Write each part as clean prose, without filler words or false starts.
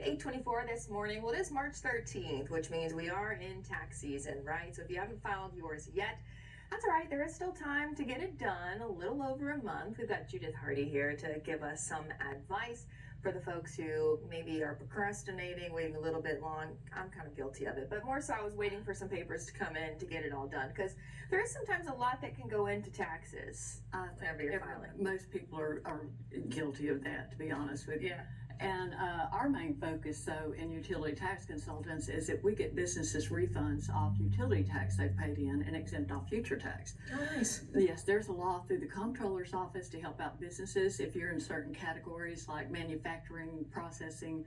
8:24 this morning. Well, it is March 13th, which means we are in tax season, right? So if you haven't filed yours yet, that's all right. There is still time to get it done, a little over a month. We've got Judith Hardy here to give us some advice for the folks who maybe are procrastinating, waiting a little bit long. I'm kind of guilty of it, but more so I was waiting for some papers to come in to get it all done, because there is sometimes a lot that can go into taxes whenever you're filing. Most people are guilty of that, to be honest with you. Yeah. And our main focus, though, in utility tax consultants is that we get businesses refunds off utility tax they've paid in and exempt off future tax. Oh, nice. Yes, there's a law through the comptroller's office to help out businesses if you're in certain categories like manufacturing, processing,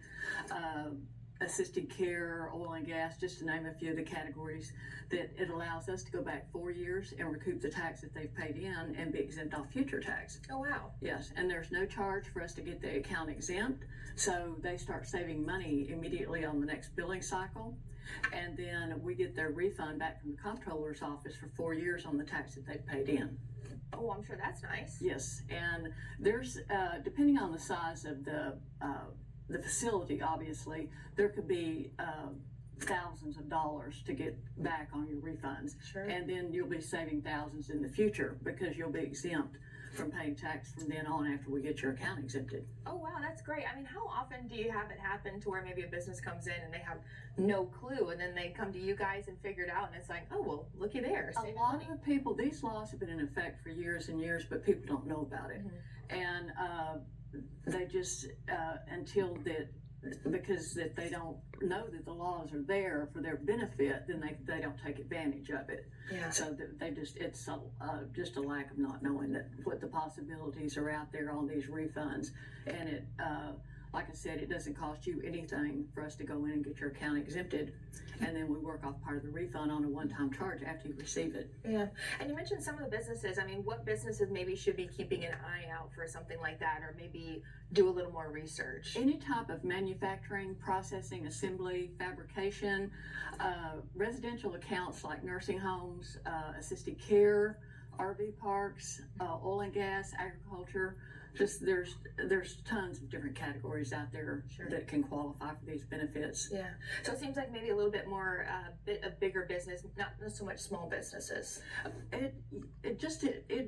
assisted care, oil and gas, just to name a few of the categories, that it allows us to go back 4 years and recoup the tax that they've paid in and be exempt off future tax. Oh, wow. Yes, and there's no charge for us to get the account exempt, so they start saving money immediately on the next billing cycle, and then we get their refund back from the comptroller's office for 4 years on the tax that they've paid in. Oh, I'm sure that's nice. Yes, and there's, depending on the size of the facility, obviously, there could be thousands of dollars to get back on your refunds. Sure. And then you'll be saving thousands in the future because you'll be exempt from paying tax from then on after we get your account exempted. Oh, wow, that's great. I mean, how often do you have it happen to where maybe a business comes in and they have no clue, and then they come to you guys and figure it out, and it's like, oh, well, looky there. A lot of the people, these laws have been in effect for years and years, but people don't know about it. Mm-hmm. And they just, until that, because that they don't know that the laws are there for their benefit, then they don't take advantage of it. Yeah. So they just, it's just a lack of not knowing that what the possibilities are out there on these refunds. And it, like I said, it doesn't cost you anything for us to go in and get your account exempted, and then we work off part of the refund on a one-time charge after you receive it. Yeah, and you mentioned some of the businesses. I mean, what businesses maybe should be keeping an eye out for something like that, or maybe do a little more research? Any type of manufacturing, processing, assembly, fabrication, residential accounts like nursing homes, assisted care, RV parks, oil and gas, agriculture. Just there's tons of different categories out there. Sure. That can qualify for these benefits. Yeah. So it seems like maybe a little bit more a bigger business, not so much small businesses. It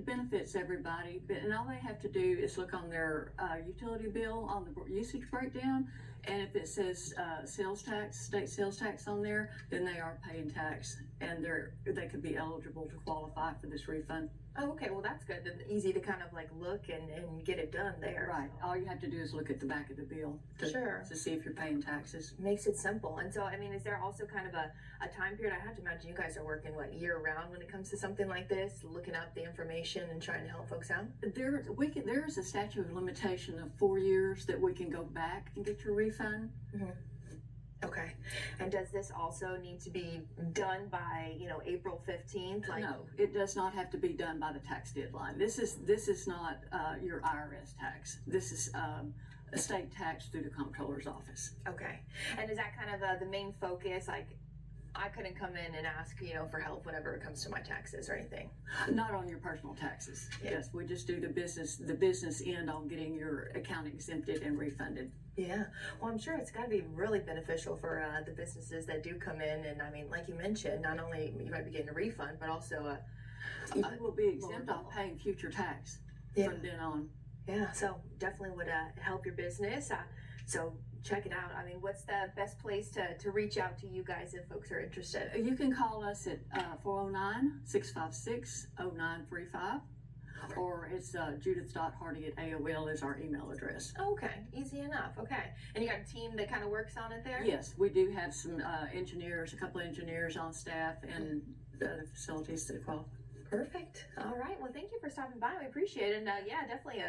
benefits everybody, and all they have to do is look on their utility bill on the usage breakdown, and if it says sales tax, state sales tax on there, then they are paying tax, and they could be eligible to qualify for this refund. Oh, okay. Well, that's good. Then easy to kind of like look and get it done there. Right. All you have to do is look at the back of the bill to see if you're paying taxes. Makes it simple. And so, I mean, is there also kind of a time period? I have to imagine you guys are working, year round when it comes to something like this, looking up the information and trying to help folks out? There is a statute of limitation of 4 years that we can go back and get your refund. Mm-hmm. Okay. And does this also need to be done by, April 15th? No, it does not have to be done by the tax deadline. This is not your IRS tax. This is a state tax through the comptroller's office. Okay. And is that kind of the main focus? Like, I couldn't come in and ask, for help whenever it comes to my taxes or anything. Not on your personal taxes. Yeah. Yes, we just do the business end on getting your account exempted and refunded. Yeah. Well, I'm sure it's got to be really beneficial for the businesses that do come in. And I mean, like you mentioned, not only you might be getting a refund, but also you will be exempt off paying future tax from then on. Yeah. So definitely would help your business. So check it out. I mean, what's the best place to reach out to you guys if folks are interested? You can call us at 409-656-0935, or it's judith.hardy@AOL is our email address. Okay, easy enough. Okay, and you got a team that kind of works on it there? Yes, we do have some engineers, a couple of engineers on staff, and the other facilities that qualify. Perfect. All right. Well, thank you for stopping by. We appreciate it. And yeah, definitely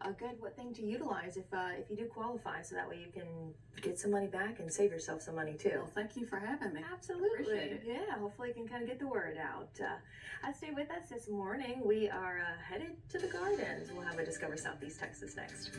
a good thing to utilize if you do qualify, so that way you can get some money back and save yourself some money too. Well, thank you for having me. Absolutely. Appreciate it. Yeah, hopefully you can kind of get the word out. Stay with us this morning. We are headed to the Gardens. We'll have a Discover Southeast Texas next.